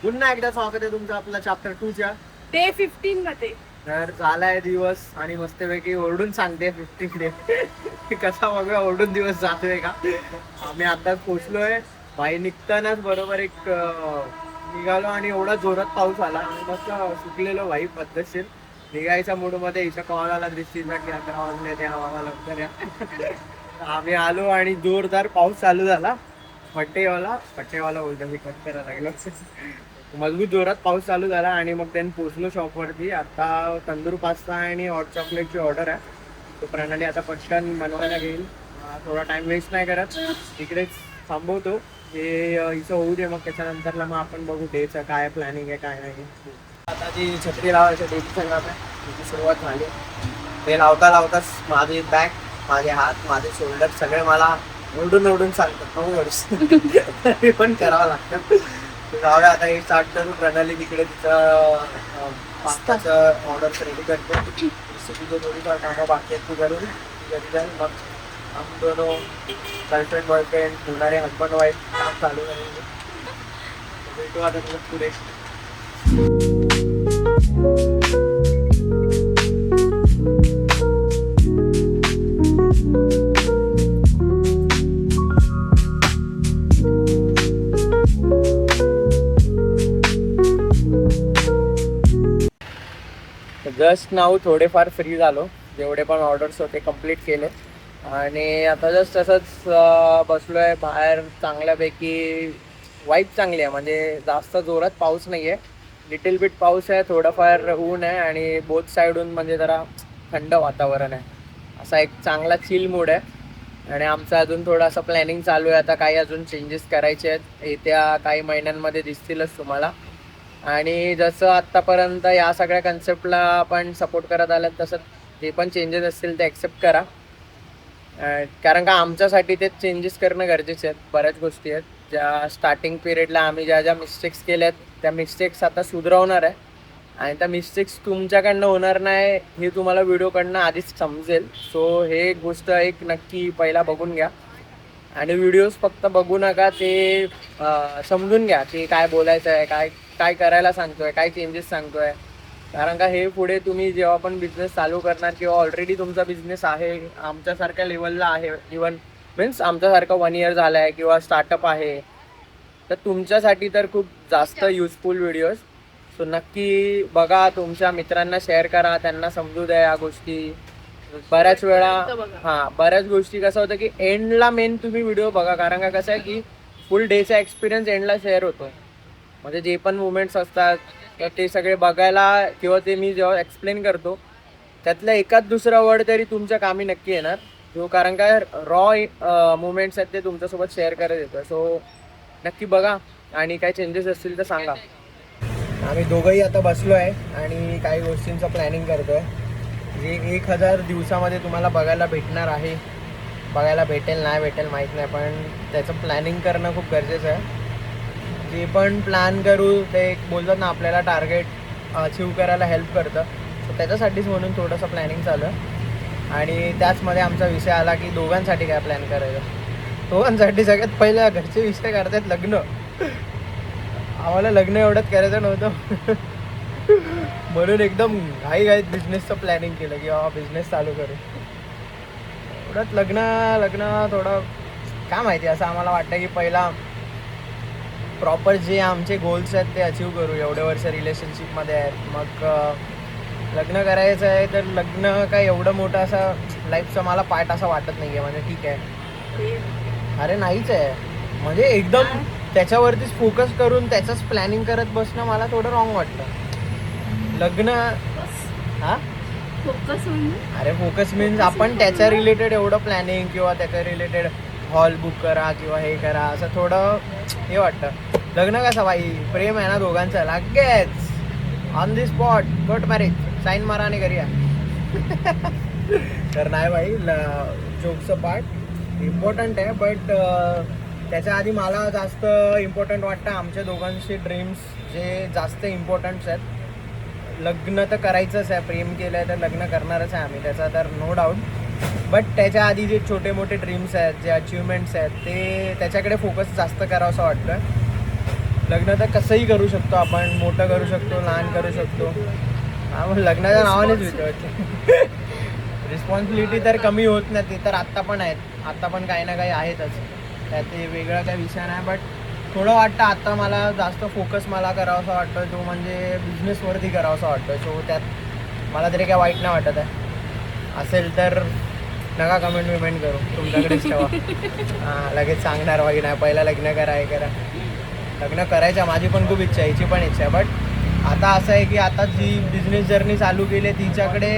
पुन्हा एकदा स्वागत आहे तुमचं आपल्या चॅप्टर 2 च्या डे 15 मध्ये. तर झालाय दिवस आणि मस्तपैकी ओरडून सांगते 15 डे कसा बघा ओरडून दिवस जातोय का. आम्ही आता पोहोचलोय. बाई निघतानाच बरोबर एक निघालो आणि एवढा जोरात पाऊस आला आणि मस्त सुकलेलो भाई पद्धतशीर. निघायच्या मूड मध्ये हिच्या कॉल आला दृष्टीचा की 11 वाजले त्या आम्हाला लवकर या. आम्ही आलो आणि जोरदार पाऊस चालू झाला. पट्टेवाला बोलतो मी कट करायला लागलो. मजबूत जोरात पाऊस चालू झाला आणि मग त्यांनी पोचलो शॉपवरती. आता तंदूर पास्ता आणि हॉट चॉकलेटची ऑर्डर आहे. तो प्रणाली आता पटकन बनवायला घेईल. थोडा टाइम वेस्ट नाही करत, इकडेच थांबवतो. हे हिचं होऊ दे, मग त्याच्यानंतरला मग आपण बघू डेचं काय प्लॅनिंग आहे काय नाही. आता जी छत्री लावायच्या डेची संघात आहे त्याची सुरुवात झाली. ते लावता लावताच माझे बॅक, माझे हात, माझे शोल्डर सगळे मला ओरडून सांगतात नऊ वर्ष तरी पण करावं लागतं. जाऊया आता हे स्टार्ट करू. प्रणाली तिकडे तिचं पास्ताचं ऑर्डर रेडी करते. रेसिपीचे थोडीफार कामं बाकी आहेत ती करून घरी जाईल. मग आम्ही दोन गर्लफ्रेंड बॉयफ्रेंड होणारे हजबंड वाईफ काम चालू आहे. भेटू आता तुला पुढे. जस्ट नाऊ थोडेफार फ्री झालो. जेवढे पण ऑर्डर्स होते कंप्लीट केले आणि आता जस्ट तसंच बसलोय बाहेर. चांगल्यापैकी वाईब चांगली आहे, म्हणजे जास्त जोरात पाऊस नाही आहे, लिटिल बिट पाऊस आहे, थोडंफार ऊन आहे आणि बोथ साईडहून म्हणजे जरा थंड वातावरण आहे. असा एक चांगला चिल मूड आहे. आणि आमचं अजून थोडं असं प्लॅनिंग चालू आहे. आता काही अजून चेंजेस करायचे आहेत, येत्या काही महिन्यांमध्ये दिसतीलच तुम्हाला. आणि जसं आत्तापर्यंत या सगळ्या कन्सेप्टला आपण सपोर्ट करत आलात तसं जे पण चेंजेस असतील ते ॲक्सेप्ट करा. कारण का आमच्यासाठी ते चेंजेस करणं गरजेचे आहेत. बऱ्याच गोष्टी आहेत ज्या स्टार्टिंग पिरियडला आम्ही ज्या मिस्टेक्स केल्या आहेत त्या मिस्टेक्स आता सुधारवणार आहे. आणि त्या मिस्टेक्स तुमच्याकडनं होणार नाही हे तुम्हाला व्हिडिओकडनं आधीच समजेल. सो हे गोष्ट एक नक्की पहिला बघून घ्या आणि व्हिडिओज फक्त बघू नका, ते समजून घ्या की काय बोलायचं आहे, काय काय करायला सांगतोय, काय चेंजेस सांगतोय. कारण का हे पुढे तुम्ही जेव्हा पण बिझनेस चालू करणार किंवा ऑलरेडी तुमचा बिझनेस आहे आमच्यासारख्या लेवलला आहे, इवन मीन्स आमच्यासारखं 1 year झालं आहे किंवा स्टार्टअप आहे, तर तुमच्यासाठी तर खूप जास्त युजफुल व्हिडिओज. सो नक्की बघा, तुमच्या मित्रांना शेअर करा, त्यांना समजू द्या या गोष्टी. बऱ्याच वेळा बऱ्याच गोष्टी कसं होतं की एंडला मेन तुम्ही व्हिडिओ बघा. कारण का कसं आहे की फुल डेचा एक्सपिरियन्स एंडला शेअर होतो. म्हणजे जे पण मुवमेंट्स असतात तर ते सगळे बघायला किंवा ते मी जेव्हा एक्सप्लेन करतो त्यातला एकाच दुसरा वर्ड तरी तुमच्या कामी नक्की येणार. जो कारण काय रॉ मुवमेंट्स आहेत ते तुमच्यासोबत शेअर करत येतो. सो नक्की बघा आणि काही चेंजेस असतील तर सांगा. आम्ही दोघंही आता बसलो आहे आणि काही गोष्टींचं प्लॅनिंग करतो आहे जे 1000 दिवसामध्ये तुम्हाला बघायला भेटणार आहे. बघायला भेटेल नाही भेटेल माहीत नाही, पण त्याचं प्लॅनिंग करणं खूप गरजेचं आहे. जे पण प्लॅन करू ते एक बोलतात ना आपल्याला टार्गेट अचीव करायला हेल्प करतं. सो त्याच्यासाठीच म्हणून थोडंसं प्लॅनिंग चालू आहे. आणि त्याचमध्ये आमचा विषय आला की दोघांसाठी काय प्लॅन करायचं. दोघांसाठी सगळ्यात पहिला घरचे विषय करतात लग्न. आम्हाला लग्न एवढंच करायचं नव्हतं म्हणून एकदम घाईघाईत बिझनेसचं प्लॅनिंग केलं की बाबा बिझनेस चालू करू. एवढंच लग्न थोडं काय माहिती, असं आम्हाला वाटतं की पहिला प्रॉपर जे आमचे गोल्स आहेत ते अचीव करू. एवढे वर्ष रिलेशनशिपमध्ये आहेत, मग लग्न करायचं आहे तर लग्न काय एवढं मोठं असं लाईफचं मला पार्ट असं वाटत नाही आहे. म्हणजे ठीक आहे, अरे नाहीच आहे, म्हणजे एकदम त्याच्यावरतीच फोकस करून त्याचंच प्लॅनिंग करत बसणं मला थोडं रॉंग वाटतं. लग्न फोकस अरे फोकस मीन्स आपण त्याच्या रिलेटेड एवढं प्लॅनिंग किंवा त्याच्या रिलेटेड हॉल बुक करा किंवा हे करा असं थोडं हे वाटतं. लग्न कसं बाई प्रेम आहे ना दोघांचं, लगेच on the spot court marriage sign मारा आणि घरी या. तर नाही बाई, जोकचं पार्ट इम्पॉर्टंट आहे, बट त्याच्या आधी मला जास्त इम्पॉर्टंट वाटतं आमच्या दोघांचे ड्रीम्स जे जास्त इम्पॉर्टंट्स आहेत. लग्न तर करायचंच आहे, प्रेम केलं आहे तर लग्न करणारच आहे आम्ही, त्याचा तर नो डाऊट. बट त्याच्या आधी जे छोटे मोठे ड्रीम्स आहेत, जे अचिव्हमेंट्स आहेत, ते त्याच्याकडे फोकस जास्त करावं असं वाटतं. लग्न तर कसंही करू शकतो आपण, मोठं करू शकतो, लहान करू शकतो. हा मग लग्नाच्या नावानेच विचारते. रिस्पॉन्सिबिलिटी तर कमी होत नाही, ते तर आत्ता पण आहेत, आत्ता पण काही ना काही आहेतच, त्यात ते वेगळा काही विषय नाही. बट थोडं वाटतं आता मला जास्त फोकस मला करावासा वाटतो, तो म्हणजे बिझनेसवरती करावासा वाटतो. सो त्यात मला तरी काय वाईट नाही वाटत आहे. असेल तर नका कमेंट विमेंट करू, तुमच्याकडेच ठेवा. हां लगेच सांगणार बाकी नाही, पहिला लग्न करा हे करा. लग्न करायचं माझी पण खूप इच्छा आहे, हिची पण इच्छा आहे. बट आता असं आहे की आता जी बिझनेस जर्नी चालू केली आहे तिच्याकडे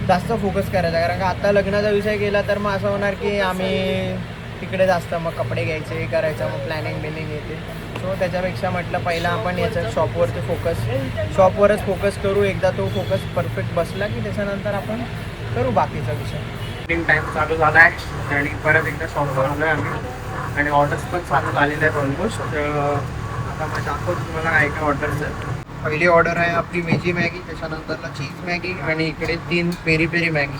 जास्त फोकस करायचा, कारण का आता लग्नाचा विषय केला तर मग असं होणार की आम्ही तिकडे जास्त मग कपडे घ्यायचे हे करायचं, मग प्लॅनिंग बिनिंग येते. सो त्याच्यापेक्षा म्हटलं पहिला आपण याच्या शॉपवरच फोकस करू. एकदा तो फोकस परफेक्ट बसला की त्याच्यानंतर आपण करू बाकीचा विषय. टाईम चालू झाला आहे आणि परत एकदा शॉपवर आलो आहे आम्ही, आणि ऑर्डर्स पण चालू झालेले आहेत ऑलमोस्ट. आता मग दाखवतो तुम्हाला काय काय ऑर्डर्स. पहिली ऑर्डर आहे आपली व्हेजी मॅगी, त्याच्यानंतरला चीज मॅगी, आणि इकडे 3 पेरी पेरी मॅगी.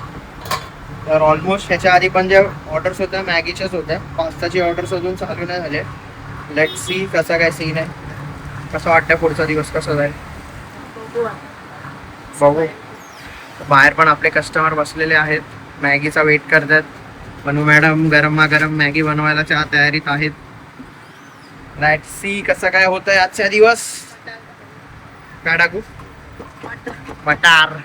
तर ऑलमोस्ट ह्याच्या आधी पण ज्या ऑर्डर्स होत्या मॅगीच्याच होत्या, पास्ताची ऑर्डर्स अजून चालू नाही झाले. लेट्स सी कसा काय सीन आहे, कसं वाटतं पुढचा दिवस कसा जाईल बघू. बाहेर पण आपले कस्टमर बसलेले आहेत, मॅगीचा वेट करतात. बनू मॅडम गरमागरम मॅगी बनवायला तयारीत आहेत. लेट्स सी कसं काय होतंय आजचा दिवस. काय टाकू, मटार.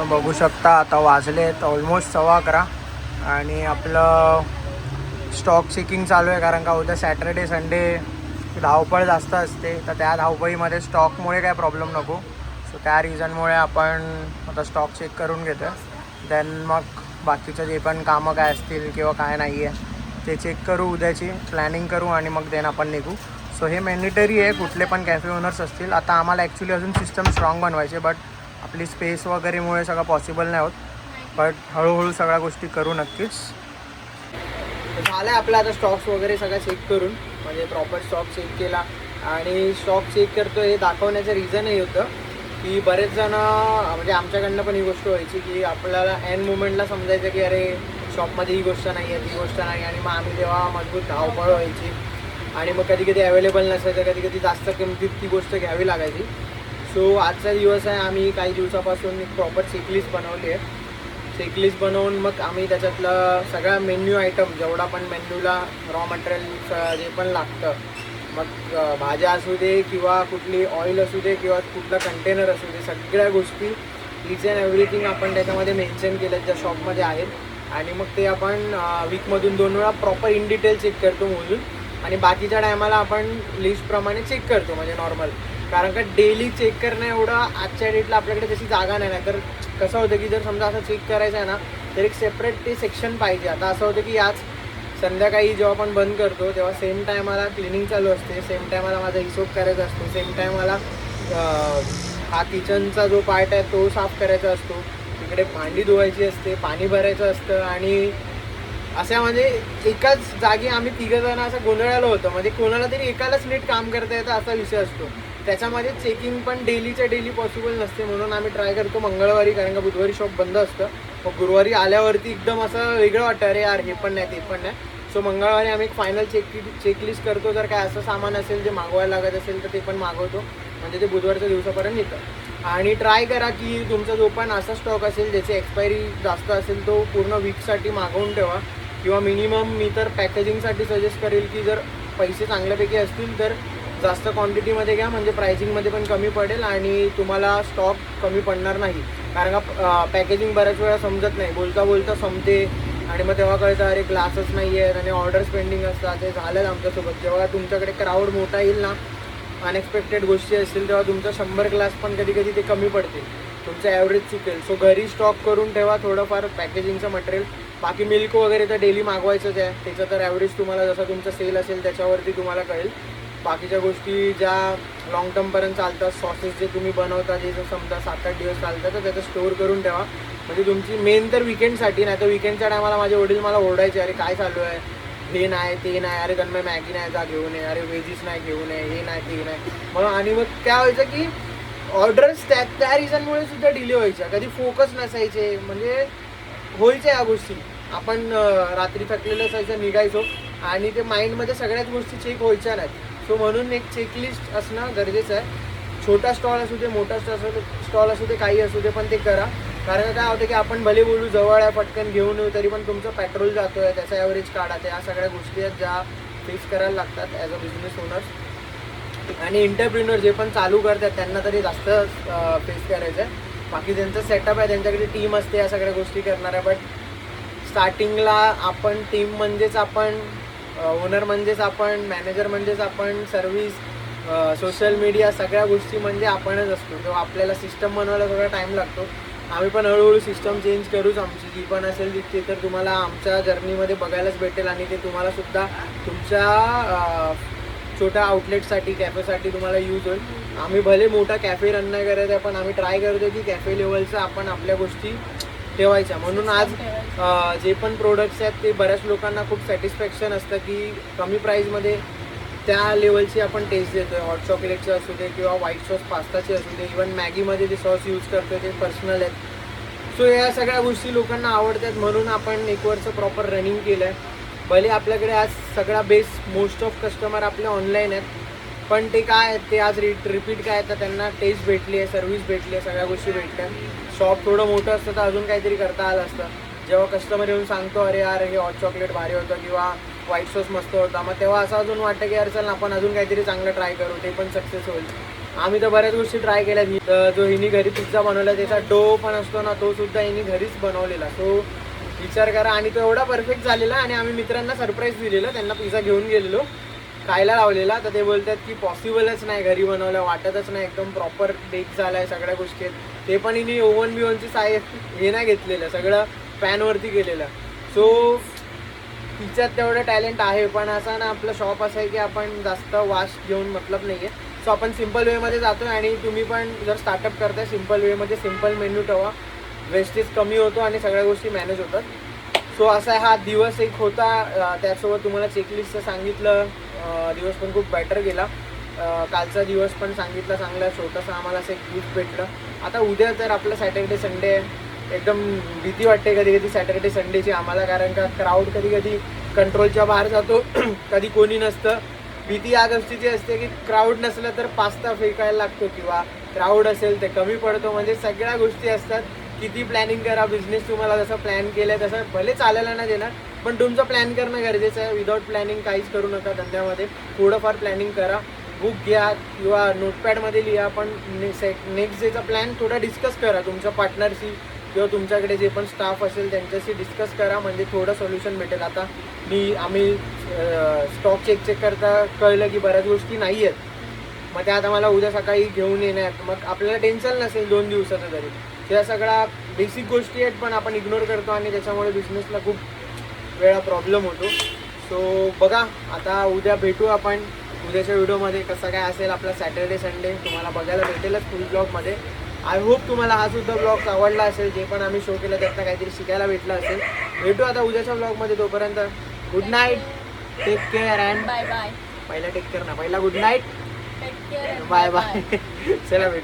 बघू शकता आता वाजलेत ऑलमोस्ट 11:15 आणि आपलं स्टॉक चेकिंग चालू आहे, कारण का उद्या सॅटर्डे संडे धावपळ जास्त असते. तर त्या धावपळीमध्ये स्टॉकमुळे काय प्रॉब्लेम नको, सो त्या रिझनमुळे आपण आता स्टॉक चेक करून घेतो. देन मग बाकीचं जे पण कामं काय असतील किंवा काय नाही आहे ते चेक करू, उद्याची प्लॅनिंग करू आणि मग देन आपण निघू. सो हे मॅन्डेटरी आहे कुठले पण कॅफे ओनर्स असतील. आता आम्हाला ॲक्च्युली अजून सिस्टम स्ट्रॉंग बनवायचे, बट आपली स्पेस वगैरेमुळे सगळं पॉसिबल नाही होत. बट हळूहळू सगळ्या गोष्टी करू नक्कीच. झालं आहे आपलं आता स्टॉक्स वगैरे सगळं चेक करून, म्हणजे प्रॉपर स्टॉक चेक केला. आणि स्टॉक चेक करतो हे दाखवण्याचं रिझन हे होतं की बरेच जण म्हणजे आमच्याकडनं पण ही गोष्ट व्हायची की आपल्याला एन मुमेंटला समजायचं की अरे शॉपमध्ये ही गोष्ट नाही आहे, ती गोष्ट नाही, आणि मग आम्ही तेव्हा मजबूत धावपळ व्हायची आणि मग कधी कधी अवेलेबल नसायचं, कधी कधी जास्त किमतीत ती गोष्ट घ्यावी लागायची. सो आजचा दिवस आहे, आम्ही काही दिवसापासून एक प्रॉपर चेकलिस्ट बनवली आहे. चेकलिस्ट बनवून मग आम्ही त्याच्यातलं सगळा मेन्यू आयटम जेवढा पण मेन्यूला रॉ मटेरियल जे पण लागतं, मग भाज्या असू दे किंवा कुठली ऑइल असू दे किंवा कुठला कंटेनर असू दे, सगळ्या गोष्टी इच अँड एव्हरीथिंग आपण त्याच्यामध्ये मेन्शन केलं ज्या शॉपमध्ये आहेत. आणि मग ते आपण वीकमधून 2 वेळा प्रॉपर इन डिटेल चेक करतो मोजून, आणि बाकीच्या टायमाला आपण लिस्टप्रमाणे चेक करतो म्हणजे नॉर्मल. कारण का डेली चेक करणं एवढं आजच्या डेटला आपल्याकडे तशी जागा नाही. तर कसं होतं की जर समजा असं चेक करायचं आहे ना तर एक सेपरेट ते सेक्शन पाहिजे. आता असं होतं की आज संध्याकाळी जेव्हा आपण बंद करतो तेव्हा सेम टायमाला क्लिनिंग चालू असते, सेम टायमाला माझा हिशोब करायचा असतो, सेम टायमाला हा किचनचा जो पार्ट आहे तो साफ करायचा असतो, तिकडे भांडी धुवायची असते, पाणी भरायचं असतं. आणि अशा म्हणजे एकाच जागी आम्ही 3 जण असं गोंधळालं होतं, म्हणजे कोणाला तरी एकालाच नीट काम करता येतं असा विषय असतो. त्याच्यामध्ये चेकिंग पण डेलीच्या डेली पॉसिबल नसते, म्हणून आम्ही ट्राय करतो मंगळवारी, कारण का बुधवारी शॉप बंद असतं. मग गुरुवारी आल्यावरती एकदम असं वेगळं वाटतं, अरे यार हे पण नाही ते पण नाही. सो मंगळवारी आम्ही एक फायनल चेकलिस्ट करतो. जर काय असं सामान असेल जे मागवायला लागत असेल तर ते पण मागवतो, म्हणजे ते बुधवारच्या दिवसापर्यंत येतं. आणि ट्राय करा की तुमचा जो पण असा स्टॉक असेल ज्याची एक्सपायरी जास्त असेल तो पूर्ण वीकसाठी मागवून ठेवा, किंवा मिनिमम मी तर पॅकेजिंगसाठी सजेस्ट करेल की जर पैसे चांगल्यापैकी असतील तर जास्त क्वांटिटीमध्ये घ्या, म्हणजे प्राइसिंगमध्ये पण कमी पडेल आणि तुम्हाला स्टॉक कमी पडणार नाही. कारण का पॅकेजिंग बऱ्याच वेळा समजत नाही, बोलता बोलता संपते आणि मग तेव्हा कळतं अरे ग्लासच नाही आहेत आणि ऑर्डर्स पेंडिंग असतात. ते झालं आमच्यासोबत. जेव्हा तुमच्याकडे क्राऊड मोठा येईल ना, अनएक्सपेक्टेड गोष्टी असतील, तेव्हा तुमचा 100 ग्लास पण कधी कधी ते कमी पडतील, तुमचं ॲव्हरेज चुकेल. सो घरी स्टॉक करून ठेवा थोडंफार पॅकेजिंगचं मटेरियल. बाकी मिल्क वगैरे तर डेली मागवायचंच आहे, त्याचं तर ॲव्हरेज तुम्हाला जसा तुमचा सेल असेल त्याच्यावरती तुम्हाला कळेल. बाकीच्या गोष्टी ज्या लॉंग टर्मपर्यंत चालतात, सॉसेस जे तुम्ही बनवता जे जर समजा 7-8 दिवस चालतात तर त्याचं स्टोअर करून ठेवा, म्हणजे तुमची मेन तर विकेंडसाठी. नाही तर विकेंडच्या टायमाला माझे वडील मला ओरडायचे, अरे काय चालू आहे, हे नाही ते नाही, अरे तन्मय मॅगी नाही जा घेऊन ये, अरे व्हेजीस नाही घेऊन ये, हे नाही ते नाही. मग आणि मग काय व्हायचं की ऑर्डर्स त्या रिझनमुळे सुद्धा डिले व्हायच्या, कधी फोकस नसायचे, म्हणजे व्हायच्या या गोष्टी. आपण रात्री थकलेलं असायचं, निघायचो, आणि ते माइंडमध्ये सगळ्याच गोष्टी चेक व्हायच्या नाहीत. सो म्हणून एक चेकलिस्ट असणं गरजेचं आहे. छोटा स्टॉल असू दे, मोठा स्टॉल असू दे, काही असू दे, पण ते करा. कारण काय होतं की आपण भले बोलू जवळ आहे, पटकन घेऊन येऊ, तरी पण तुमचं पेट्रोल जातो आहे, त्याचा ॲव्हरेज काढा. त्या सगळ्या गोष्टी आहेत ज्या फेस करायला लागतात ॲज अ बिझनेस ओनर्स. आणि एंटरप्रिन्युअर जे पण चालू करतात त्यांना तरी जास्त फेस करायचं आहे. बाकी त्यांचं सेटअप आहे, त्यांच्याकडे टीम असते या सगळ्या गोष्टी करणाऱ्या. बट स्टार्टिंगला आपण टीम म्हणजेच आपण, ओनर म्हणजेच आपण, मॅनेजर म्हणजेच आपण, सर्व्हिस, सोशल मीडिया, सगळ्या गोष्टी म्हणजे आपणच असतो. तो आपल्याला सिस्टम बनवायला थोडा टाईम लागतो. आम्ही पण हळूहळू सिस्टम चेंज करूच आमची, जी पण असेल ती तर तुम्हाला आमच्या जर्नीमध्ये बघायलाच भेटेल. आणि ते तुम्हालासुद्धा तुमच्या छोट्या आउटलेटसाठी, कॅफेसाठी तुम्हाला यूज होईल. आम्ही भले मोठा कॅफे रन नाही करत आहे, पण आम्ही ट्राय करतो की कॅफे लेवलचं आपण आपल्या गोष्टी ठेवायच्या. म्हणून आज जे पण प्रोडक्ट्स आहेत ते बऱ्याच लोकांना खूप सॅटिस्फॅक्शन असतं की कमी प्राईजमध्ये त्या लेवलची आपण टेस्ट देतो आहे. हॉट चॉकलेटचे असू दे किंवा व्हाईट सॉस पास्ताचे असू दे, इवन मॅगीमध्ये जे सॉस यूज करतो ते पर्सनल आहेत. सो या सगळ्या गोष्टी लोकांना आवडतात, म्हणून आपण एक वर्ष प्रॉपर रनिंग केलं आहे. भले आपल्याकडे आज सगळा बेस, मोस्ट ऑफ कस्टमर आपले ऑनलाईन आहेत, पण ते काय ते आज रिपीट काय तर त्यांना टेस्ट भेटली आहे, सर्व्हिस भेटली आहे, सगळ्या गोष्टी भेटल्या. शॉप थोडं मोठं असतं तर अजून काहीतरी करता आलं असतं. जेव्हा कस्टमर येऊन सांगतो अरे यार हे हॉट चॉकलेट भारी होतं किंवा व्हाईट सॉस मस्त होता, मग तेव्हा असं अजून वाटतं की यार चल आपण अजून काहीतरी चांगलं ट्राय करू, ते पण सक्सेस होईल. आम्ही तर बऱ्याच गोष्टी ट्राय केल्या. जो हिनी घरी पिझ्झा बनवला त्याचा डो पण असतो ना, तो सुद्धा हिनी घरीच बनवलेला. सो विचार करा. आणि तो एवढा परफेक्ट झालेला. आणि आम्ही मित्रांना सरप्राईज दिलेलं, त्यांना पिझ्झा घेऊन गेलेलो, खायला लावलेला, तर ते बोलतात की पॉसिबलच नाही घरी बनवलं, वाटतच नाही, एकदम प्रॉपर बेक झाला आहे, सगळ्या गोष्टी आहेत. ते पण हिनी ओव्हन बिव्हनची हे नाही घेतलेलं, सगळं पॅनवरती केलेलं. सो तिच्यात तेवढं टॅलेंट आहे. पण असं ना आपलं शॉप असं आहे की आपण जास्त वाश घेऊन मतलब नाही आहे. सो आपण सिम्पल वेमध्ये जातो. आणि तुम्ही पण जर स्टार्टअप करताय सिम्पल वेमध्ये, सिम्पल मेन्यू ठेवा, वेस्टेज कमी होतो आणि सगळ्या गोष्टी मॅनेज होतात. सो असा हा दिवस एक होता. त्यासोबत तुम्हाला चेकलिस्टचं सांगितलं. दिवस पण खूप बेटर गेला. कालचा दिवस पण सांगितला चांगला, छोटंसं आम्हाला असं एक गिफ्ट भेटलं. आता उद्या तर आपलं सॅटर्डे संडे आहे. एकदम भीती वाटते कधी कधी सॅटर्डे संडेची आम्हाला, कारण का क्राऊड कधी कधी कंट्रोलच्या बाहेर जातो. कधी कोणी नसतं. भीती या गोष्टीची असते की क्राऊड नसलं तर पास्ता फेकायला लागतो किंवा क्राऊड असेल ते कमी पडतो. म्हणजे सगळ्या गोष्टी असतात. किती प्लॅनिंग करा, बिझनेस तुम्हाला जसं प्लॅन केलं आहे तसं भले चालायला नाही देणार, पण तुमचं प्लॅन करणं गरजेचं आहे. विदाऊट प्लॅनिंग काहीच करू नका धंद्यामध्ये. थोडंफार प्लॅनिंग करा, बुक घ्या किंवा नोटपॅडमध्ये लिहा, पण नेक्स्ट डेचा प्लॅन थोडा डिस्कस करा तुमच्या पार्टनरशी किंवा तुमच्याकडे जे पण स्टाफ असेल त्यांच्याशी डिस्कस करा, म्हणजे थोडं सोल्युशन भेटेल. आता आम्ही स्टॉक चेक करता कळलं की बऱ्याच गोष्टी नाही आहेत, मग त्या आता मला उद्या सकाळी घेऊन येणार, मग आपल्याला टेन्शन नसेल 2 दिवसाचं तरी. त्या सगळ्या बेसिक गोष्टी आहेत पण आपण इग्नोर करतो आणि त्याच्यामुळे बिझनेसला खूप वेळा प्रॉब्लेम होतो. सो बघा, आता उद्या भेटू आपण उद्याच्या व्हिडिओमध्ये. कसं काय असेल आपला सॅटर्डे संडे तुम्हाला बघायला भेटेलच फुल ब्लॉगमध्ये. आय होप तुम्हाला हा सुद्धा ब्लॉग आवडला असेल. जे पण आम्ही शो केलं त्यातनं काहीतरी शिकायला भेटलं असेल. भेटू आता उद्याच्या ब्लॉगमध्ये. तोपर्यंत good night, take care and bye bye. पहिला टेक केअर ना, पहिला good night, take care, bye bye. चला भेटू.